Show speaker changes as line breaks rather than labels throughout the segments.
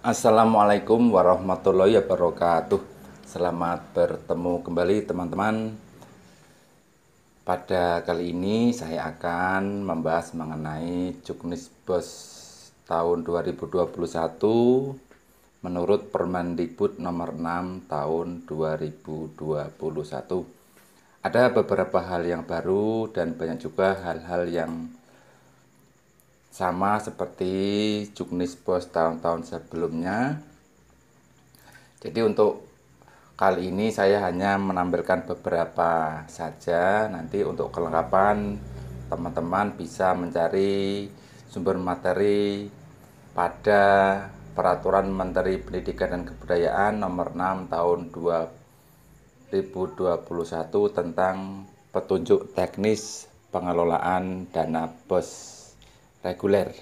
Assalamualaikum warahmatullahi wabarakatuh. Selamat bertemu kembali teman-teman. Pada kali ini saya akan membahas mengenai Juknis BOS tahun 2021 menurut Permendikbud nomor 6 tahun 2021. Ada beberapa hal yang baru dan banyak juga hal-hal yang sama seperti Juknis BOS tahun-tahun sebelumnya. Jadi untuk kali ini saya hanya menampilkan beberapa saja. Nanti untuk kelengkapan teman-teman bisa mencari sumber materi pada Peraturan Menteri Pendidikan dan Kebudayaan nomor 6 tahun 2021 tentang petunjuk teknis pengelolaan dana BOS reguler.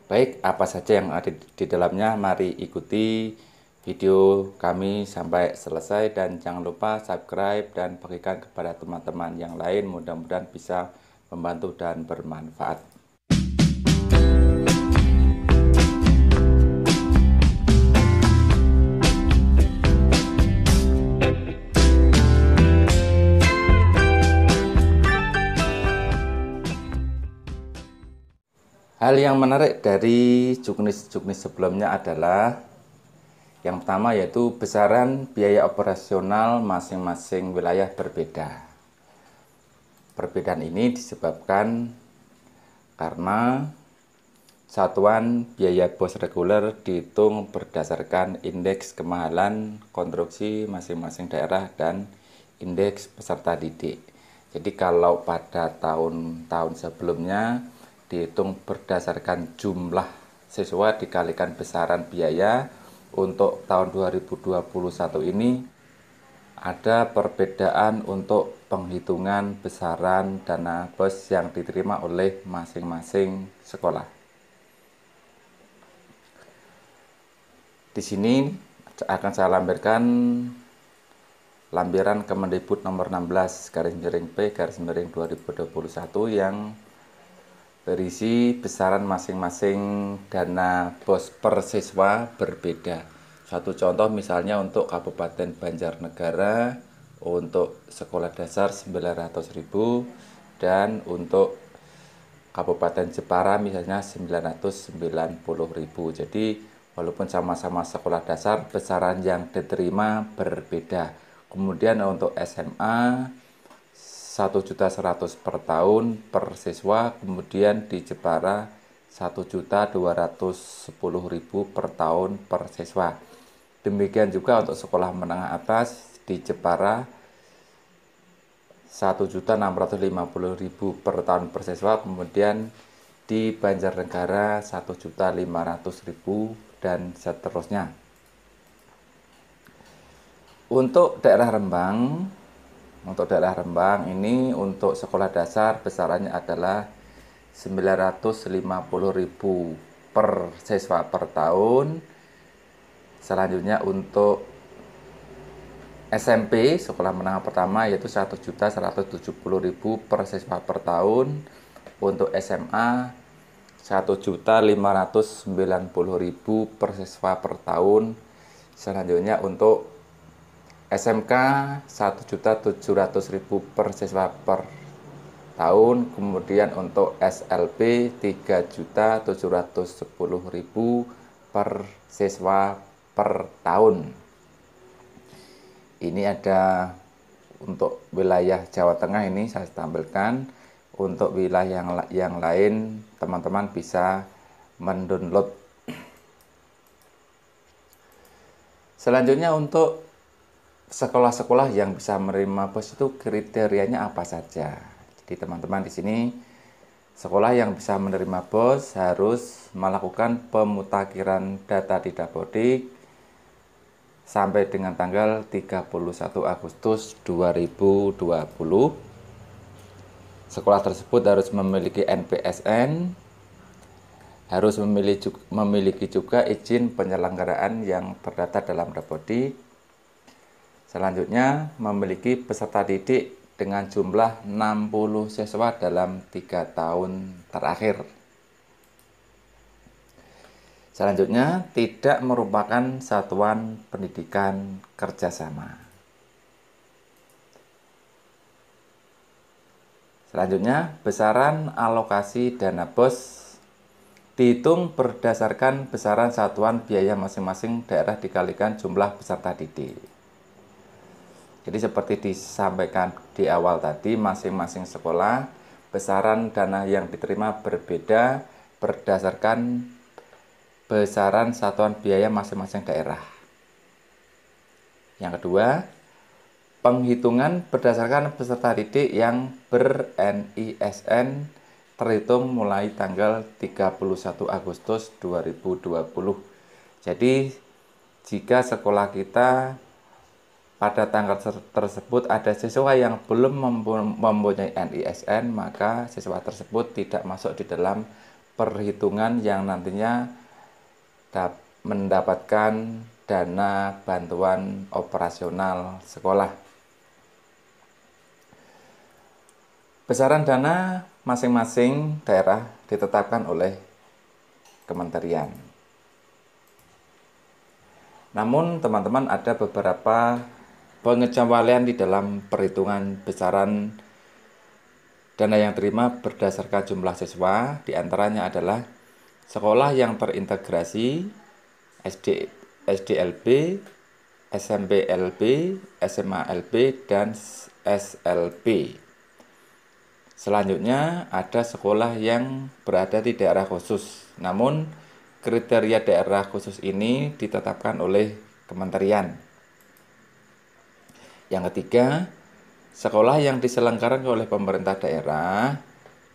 Baik, apa saja yang ada di dalamnya? Mari ikuti video kami sampai selesai dan jangan lupa subscribe dan bagikan kepada teman-teman yang lain. Mudah-mudahan bisa membantu dan bermanfaat. Hal yang menarik dari juknis-juknis sebelumnya adalah yang pertama yaitu besaran biaya operasional masing-masing wilayah berbeda. Perbedaan ini disebabkan karena satuan biaya BOS reguler dihitung berdasarkan indeks kemahalan konstruksi masing-masing daerah dan indeks peserta didik. Jadi kalau pada tahun-tahun sebelumnya dihitung berdasarkan jumlah siswa dikalikan besaran biaya, untuk tahun 2021 ini ada perbedaan untuk penghitungan besaran dana BOS yang diterima oleh masing-masing sekolah. Di sini akan saya lampirkan lampiran Kemendikbud nomor 16/P/2021 yang berisi besaran masing-masing dana BOS per siswa berbeda. Satu contoh misalnya untuk Kabupaten Banjarnegara untuk sekolah dasar 900.000 dan untuk Kabupaten Jepara misalnya 990.000. Jadi walaupun sama-sama sekolah dasar, besaran yang diterima berbeda. Kemudian untuk SMA 1.100.000 per tahun per siswa, kemudian di Jepara 1.210.000 per tahun per siswa. Demikian juga untuk sekolah menengah atas di Jepara 1.650.000 per tahun per siswa, kemudian di Banjarnegara 1.500.000 dan seterusnya. Untuk daerah Rembang ini untuk sekolah dasar besarannya adalah 950.000 per siswa per tahun. Selanjutnya untuk SMP sekolah menengah pertama yaitu 1.170.000 per siswa per tahun. Untuk SMA 1.590.000 per siswa per tahun. Selanjutnya untuk SMK 1.700.000 per siswa per tahun, kemudian untuk SLB 3.710.000 per siswa per tahun. Ini ada untuk wilayah Jawa Tengah, ini saya tampilkan. Untuk wilayah yang lain teman-teman bisa mendownload. Selanjutnya untuk sekolah-sekolah yang bisa menerima BOS itu kriterianya apa saja. Jadi teman-teman di sini sekolah yang bisa menerima BOS harus melakukan pemutakhiran data di Dapodik sampai dengan tanggal 31 Agustus 2020. Sekolah tersebut harus memiliki NPSN, harus memiliki juga izin penyelenggaraan yang terdaftar dalam Dapodik. Selanjutnya, memiliki peserta didik dengan jumlah 60 siswa dalam 3 tahun terakhir. Selanjutnya, tidak merupakan satuan pendidikan kerjasama. Selanjutnya, besaran alokasi dana BOS dihitung berdasarkan besaran satuan biaya masing-masing daerah dikalikan jumlah peserta didik. Jadi seperti disampaikan di awal tadi, masing-masing sekolah besaran dana yang diterima berbeda berdasarkan besaran satuan biaya masing-masing daerah. Yang kedua, penghitungan berdasarkan peserta didik yang ber-NISN terhitung mulai tanggal 31 Agustus 2020. Jadi, jika sekolah kita pada tanggal tersebut ada siswa yang belum mempunyai NISN, maka siswa tersebut tidak masuk di dalam perhitungan yang nantinya mendapatkan dana bantuan operasional sekolah. Besaran dana masing-masing daerah ditetapkan oleh kementerian. Namun teman-teman, ada beberapa pengecualian di dalam perhitungan besaran dana yang terima berdasarkan jumlah siswa. Di antaranya adalah sekolah yang terintegrasi, SDLB, SMPLB, SMALB, dan SLB. Selanjutnya ada sekolah yang berada di daerah khusus. Namun kriteria daerah khusus ini ditetapkan oleh kementerian. Yang ketiga, sekolah yang diselenggarakan oleh pemerintah daerah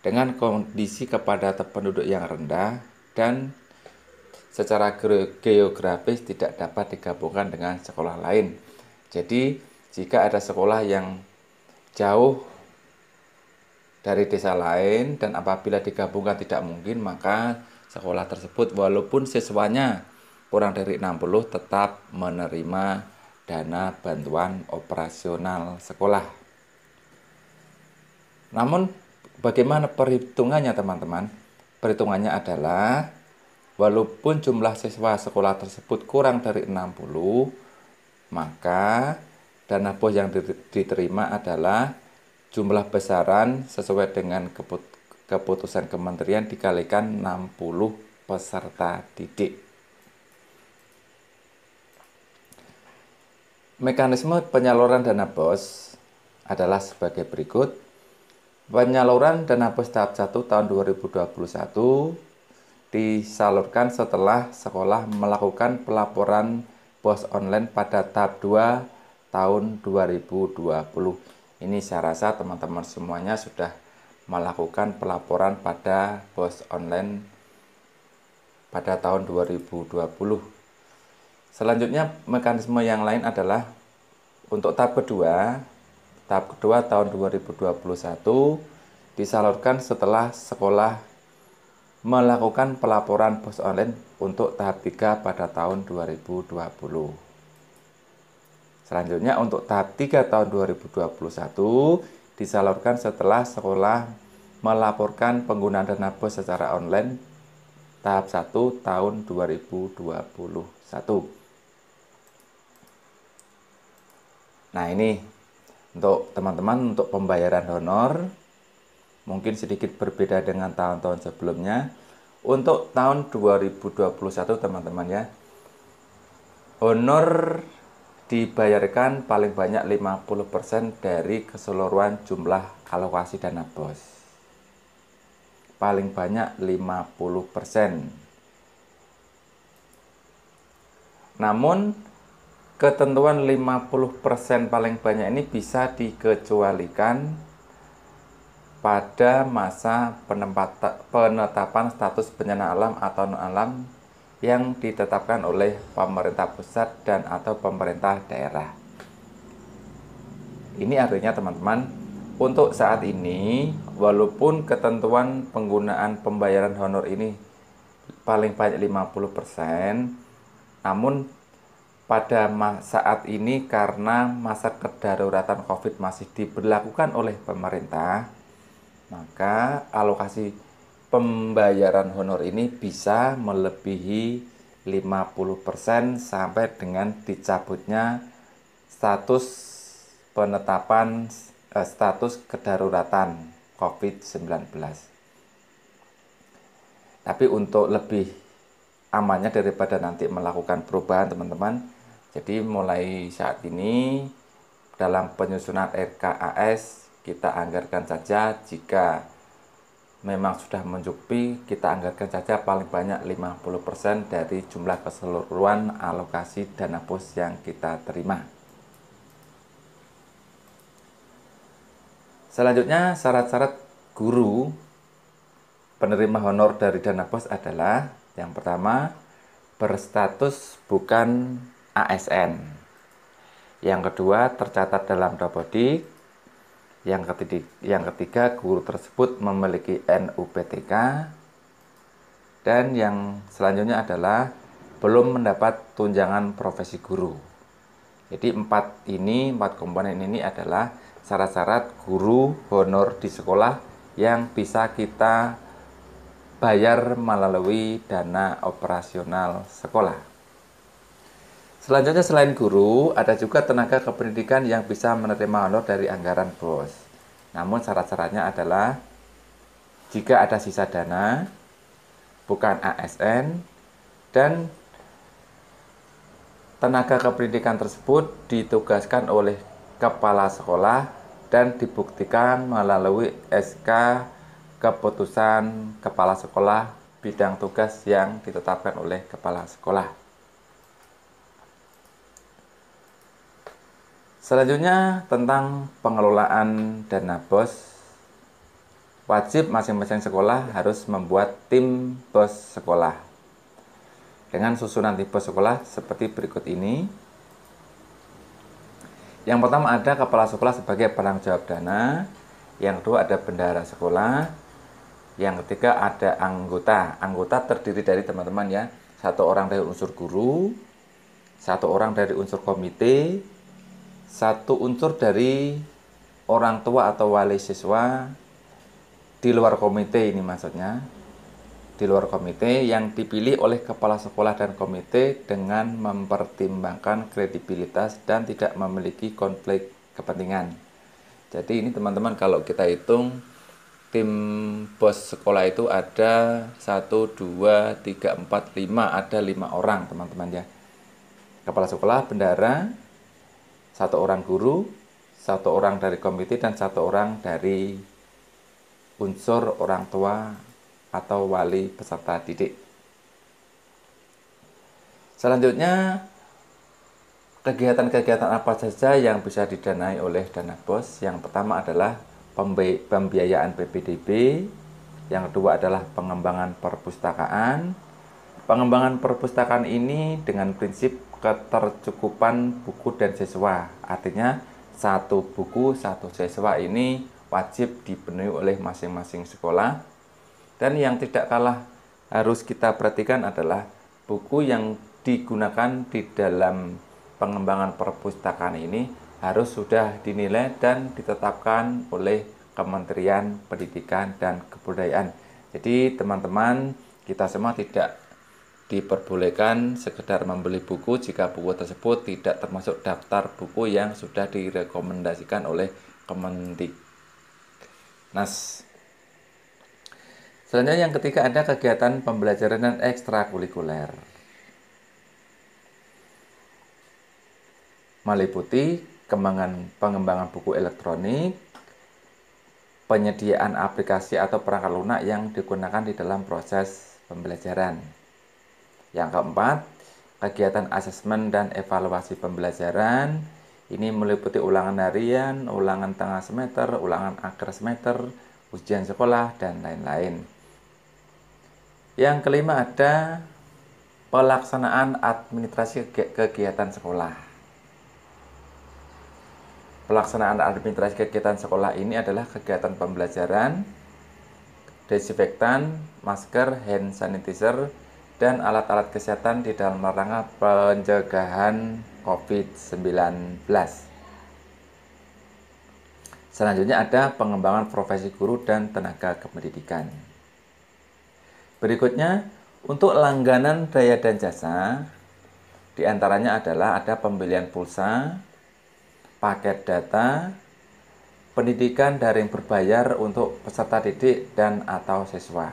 dengan kondisi kepadatan penduduk yang rendah dan secara geografis tidak dapat digabungkan dengan sekolah lain. Jadi, jika ada sekolah yang jauh dari desa lain dan apabila digabungkan tidak mungkin, maka sekolah tersebut walaupun siswanya kurang dari 60 tetap menerima dana bantuan operasional sekolah. Namun bagaimana perhitungannya teman-teman? Perhitungannya adalah walaupun jumlah siswa sekolah tersebut kurang dari 60, maka dana BOS yang diterima adalah jumlah besaran sesuai dengan keputusan kementerian dikalikan 60 peserta didik. Mekanisme penyaluran dana BOS adalah sebagai berikut. Penyaluran dana BOS tahap 1 tahun 2021 disalurkan setelah sekolah melakukan pelaporan BOS online pada tahap 2 tahun 2020. Ini saya rasa teman-teman semuanya sudah melakukan pelaporan pada BOS online pada tahun 2020. Selanjutnya mekanisme yang lain adalah untuk tahap kedua tahun 2021 disalurkan setelah sekolah melakukan pelaporan BOS online untuk tahap 3 pada tahun 2020. Selanjutnya untuk tahap 3 tahun 2021 disalurkan setelah sekolah melaporkan penggunaan dana BOS secara online tahap 1 tahun 2021. Nah, ini untuk teman-teman, untuk pembayaran honor mungkin sedikit berbeda dengan tahun-tahun sebelumnya. Untuk tahun 2021 teman-teman ya, honor dibayarkan paling banyak 50% dari keseluruhan jumlah alokasi dana BOS. Paling banyak 50%. Namun ketentuan 50% paling banyak ini bisa dikecualikan pada masa penetapan status bencana alam atau non-alam yang ditetapkan oleh pemerintah pusat dan atau pemerintah daerah. Ini artinya teman-teman, untuk saat ini walaupun ketentuan penggunaan pembayaran honor ini paling banyak 50%, namun pada saat ini karena masa kedaruratan COVID masih diberlakukan oleh pemerintah, maka alokasi pembayaran honor ini bisa melebihi 50% sampai dengan dicabutnya status penetapan status kedaruratan COVID-19. Tapi untuk lebih amannya daripada nanti melakukan perubahan teman-teman, jadi mulai saat ini dalam penyusunan RKAS kita anggarkan saja, jika memang sudah mencukupi kita anggarkan saja paling banyak 50% dari jumlah keseluruhan alokasi dana BOS yang kita terima. Selanjutnya, syarat-syarat guru penerima honor dari dana BOS adalah yang pertama, berstatus bukan ASN. Yang kedua, tercatat dalam Dapodik. Yang ketiga, guru tersebut memiliki NUPTK. Dan yang selanjutnya adalah belum mendapat tunjangan profesi guru. Jadi empat komponen ini adalah syarat-syarat guru honor di sekolah yang bisa kita bayar melalui dana operasional sekolah. Selanjutnya, selain guru, ada juga tenaga kependidikan yang bisa menerima honor dari anggaran BOS. Namun syarat-syaratnya adalah jika ada sisa dana, bukan ASN, dan tenaga kependidikan tersebut ditugaskan oleh kepala sekolah dan dibuktikan melalui SK keputusan kepala sekolah bidang tugas yang ditetapkan oleh kepala sekolah. Selanjutnya, tentang pengelolaan dana BOS, wajib masing-masing sekolah harus membuat tim BOS sekolah dengan susunan tim BOS sekolah seperti berikut ini. Yang pertama, ada kepala sekolah sebagai penanggung jawab dana. Yang kedua, ada bendahara sekolah. Yang ketiga, ada anggota. Anggota terdiri dari teman-teman ya, satu orang dari unsur guru, satu orang dari unsur komite, satu unsur dari orang tua atau wali siswa di luar komite, ini maksudnya di luar komite yang dipilih oleh kepala sekolah dan komite dengan mempertimbangkan kredibilitas dan tidak memiliki konflik kepentingan. Jadi ini teman-teman, kalau kita hitung tim BOS sekolah itu ada 1, 2, 3, 4, 5, ada 5 orang teman-teman ya. Kepala sekolah, bendahara, satu orang guru, satu orang dari komite, dan satu orang dari unsur orang tua atau wali peserta didik. Selanjutnya, kegiatan-kegiatan apa saja yang bisa didanai oleh dana BOS? Yang pertama adalah pembiayaan PPDB, yang kedua adalah pengembangan perpustakaan. Pengembangan perpustakaan ini dengan prinsip ketercukupan buku dan siswa, artinya satu buku satu siswa ini wajib dipenuhi oleh masing-masing sekolah. Dan yang tidak kalah harus kita perhatikan adalah buku yang digunakan di dalam pengembangan perpustakaan ini harus sudah dinilai dan ditetapkan oleh Kementerian Pendidikan dan Kebudayaan. Jadi teman-teman, kita semua tidak diperbolehkan sekedar membeli buku jika buku tersebut tidak termasuk daftar buku yang sudah direkomendasikan oleh Kemendiknas. Selanjutnya, yang ketiga, ada kegiatan pembelajaran dan ekstrakurikuler, meliputi pengembangan buku elektronik, penyediaan aplikasi atau perangkat lunak yang digunakan di dalam proses pembelajaran. Yang keempat, kegiatan asesmen dan evaluasi pembelajaran. Ini meliputi ulangan harian, ulangan tengah semester, ulangan akhir semester, ujian sekolah, dan lain-lain. Yang kelima, ada pelaksanaan administrasi kegiatan sekolah. Pelaksanaan administrasi kegiatan sekolah ini adalah kegiatan pembelajaran, desinfektan, masker, hand sanitizer, dan alat-alat kesehatan di dalam rangka pencegahan COVID-19. Selanjutnya ada pengembangan profesi guru dan tenaga kependidikan. Berikutnya, Untuk langganan daya dan jasa, diantaranya adalah ada pembelian pulsa, paket data, pendidikan daring berbayar untuk peserta didik dan atau siswa.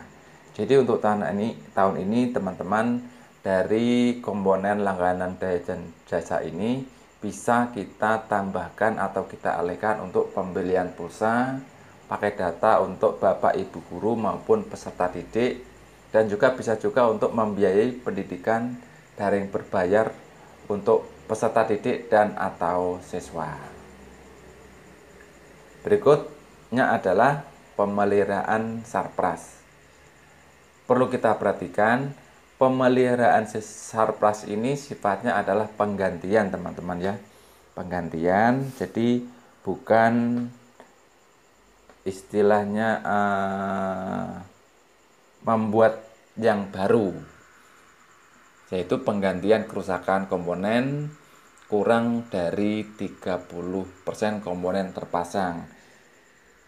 Jadi untuk tahun ini teman-teman, dari komponen langganan daya dan jasa ini bisa kita tambahkan atau kita alihkan untuk pembelian pulsa, pakai data untuk Bapak Ibu guru maupun peserta didik, dan juga bisa juga untuk membiayai pendidikan daring berbayar untuk peserta didik dan atau siswa. Berikutnya adalah pemeliharaan sarpras. Perlu kita perhatikan, pemeliharaan sarpras ini sifatnya adalah penggantian teman-teman ya. Penggantian, jadi bukan istilahnya membuat yang baru, yaitu penggantian kerusakan komponen kurang dari 30% komponen terpasang.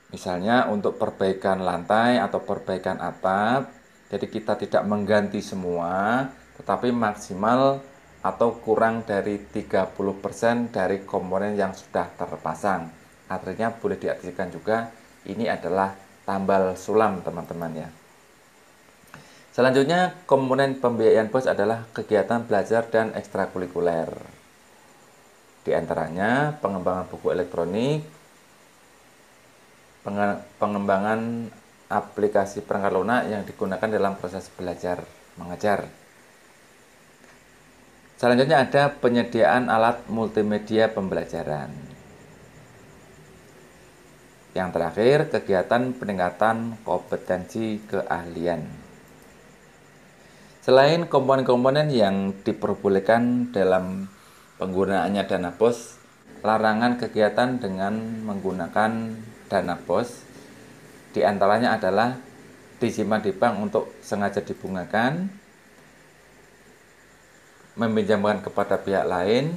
Misalnya untuk perbaikan lantai atau perbaikan atap, jadi kita tidak mengganti semua, tetapi maksimal atau kurang dari 30% dari komponen yang sudah terpasang. Artinya boleh diartikan juga ini adalah tambal sulam teman-teman ya. Selanjutnya, komponen pembiayaan BOS adalah kegiatan belajar dan ekstrakurikuler. Di antaranya pengembangan buku elektronik, pengembangan aplikasi perangkat lunak yang digunakan dalam proses belajar mengajar. Selanjutnya ada penyediaan alat multimedia pembelajaran. Yang terakhir, kegiatan peningkatan kompetensi keahlian. Selain komponen-komponen yang diperbolehkan dalam penggunaannya dana BOS, larangan kegiatan dengan menggunakan dana BOS diantaranya adalah disimpan di bank untuk sengaja dibungakan, meminjamkan kepada pihak lain,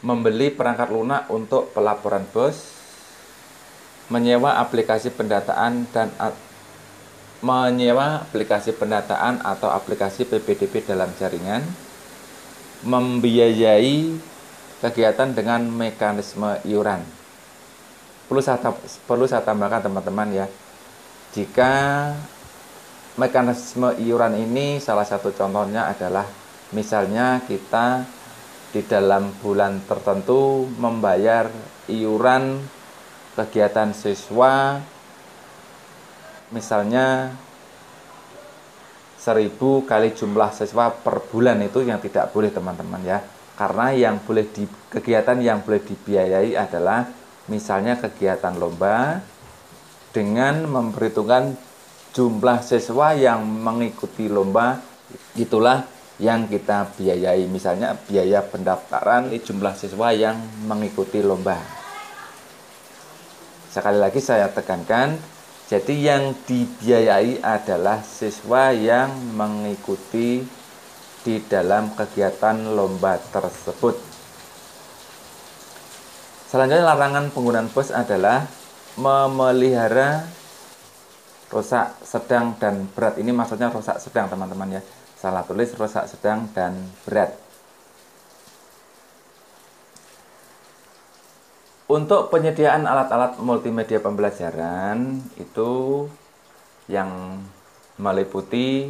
membeli perangkat lunak untuk pelaporan BOS, menyewa aplikasi pendataan atau aplikasi PPDB dalam jaringan, membiayai kegiatan dengan mekanisme iuran. Perlu saya tambahkan teman-teman ya, jika mekanisme iuran ini salah satu contohnya adalah misalnya kita di dalam bulan tertentu membayar iuran kegiatan siswa misalnya 1000 kali jumlah siswa per bulan, itu yang tidak boleh teman-teman ya. Karena kegiatan yang boleh dibiayai adalah misalnya kegiatan lomba dengan memperhitungkan jumlah siswa yang mengikuti lomba, itulah yang kita biayai. Misalnya biaya pendaftaran jumlah siswa yang mengikuti lomba. Sekali lagi saya tekankan, jadi yang dibiayai adalah siswa yang mengikuti di dalam kegiatan lomba tersebut. Selanjutnya, larangan penggunaan BOS adalah memelihara rusak sedang dan berat. Ini maksudnya rusak sedang teman-teman ya. Salah tulis rusak sedang dan berat. Untuk penyediaan alat-alat multimedia pembelajaran itu yang meliputi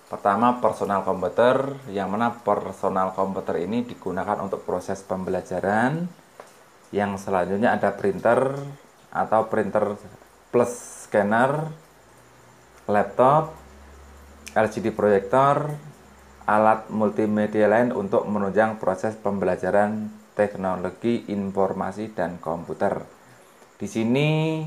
pertama personal komputer, yang mana personal komputer ini digunakan untuk proses pembelajaran. Yang selanjutnya ada printer atau printer plus scanner, laptop, LCD proyektor, alat multimedia lain untuk menunjang proses pembelajaran teknologi informasi dan komputer. Di sini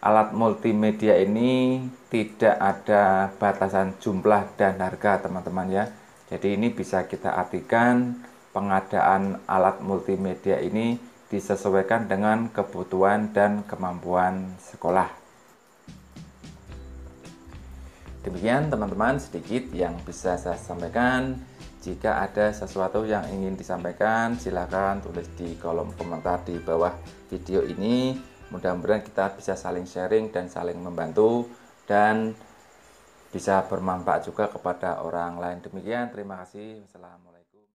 alat multimedia ini tidak ada batasan jumlah dan harga teman-teman ya. Jadi ini bisa kita artikan pengadaan alat multimedia ini disesuaikan dengan kebutuhan dan kemampuan sekolah. Demikian teman-teman sedikit yang bisa saya sampaikan. Jika ada sesuatu yang ingin disampaikan, silakan tulis di kolom komentar di bawah video ini. Mudah-mudahan kita bisa saling sharing dan saling membantu. Dan bisa bermanfaat juga kepada orang lain. Demikian, terima kasih. Wassalamualaikum.